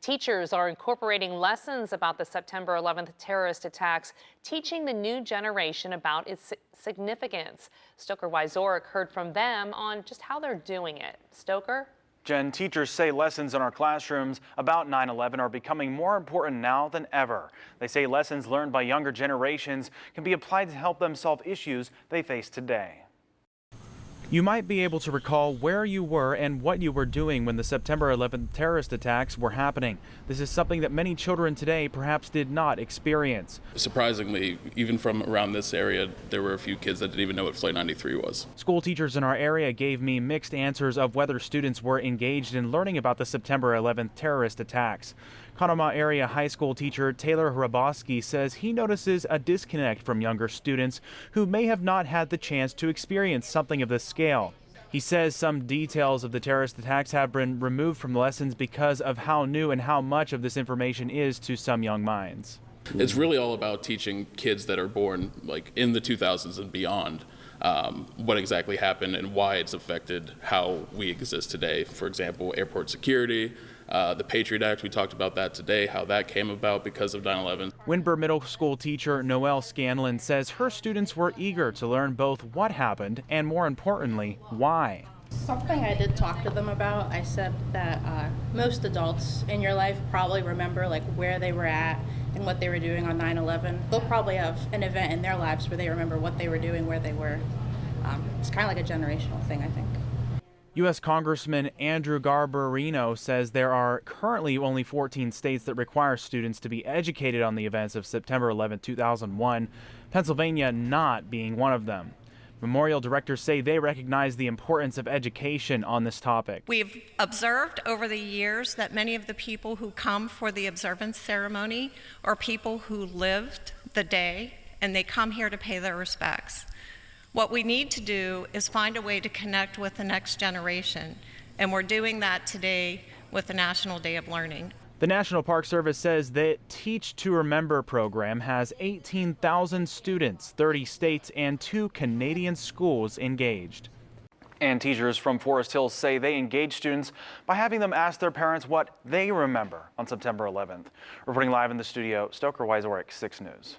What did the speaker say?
Teachers are incorporating lessons about the September 11th terrorist attacks, teaching the new generation about its significance. Stoker Wyzorek heard from them on just how they're doing it. Stoker? Jen, teachers say lessons in our classrooms about 9/11 are becoming more important now than ever. They say lessons learned by younger generations can be applied to help them solve issues they face today. You might be able to recall where you were and what you were doing when the September 11th terrorist attacks were happening. This is something that many children today perhaps did not experience. Surprisingly, even from around this area, there were a few kids that didn't even know what Flight 93 was. School teachers in our area gave me mixed answers of whether students were engaged in learning about the September 11th terrorist attacks. Conemaugh area high school teacher Taylor Hrabowski says he notices a disconnect from younger students who may have not had the chance to experience something of this scale. He says some details of the terrorist attacks have been removed from lessons because of how new and how much of this information is to some young minds. It's really all about teaching kids that are born like in the 2000s and beyond what exactly happened and why it's affected how we exist today. For example, airport security, the Patriot Act, we talked about that today, how that came about because of 9/11. Windber Middle School teacher Noelle Scanlon says her students were eager to learn both what happened and, more importantly, why. Something I did talk to them about, I said that most adults in your life probably remember like where they were at and what they were doing on 9/11. They'll probably have an event in their lives where they remember what they were doing, where they were. It's kind of like a generational thing, I think. U.S. Congressman Andrew Garbarino says there are currently only 14 states that require students to be educated on the events of September 11, 2001, Pennsylvania not being one of them. Memorial directors say they recognize the importance of education on this topic. We've observed over the years that many of the people who come for the observance ceremony are people who lived the day, and they come here to pay their respects. What we need to do is find a way to connect with the next generation, and we're doing that today with the National Day of Learning. The National Park Service says that Teach to Remember program has 18,000 students, 30 states, and 2 Canadian schools engaged. And teachers from Forest Hills say they engage students by having them ask their parents what they remember on September 11th. Reporting live in the studio, Stoker Wyzorek, 6 News.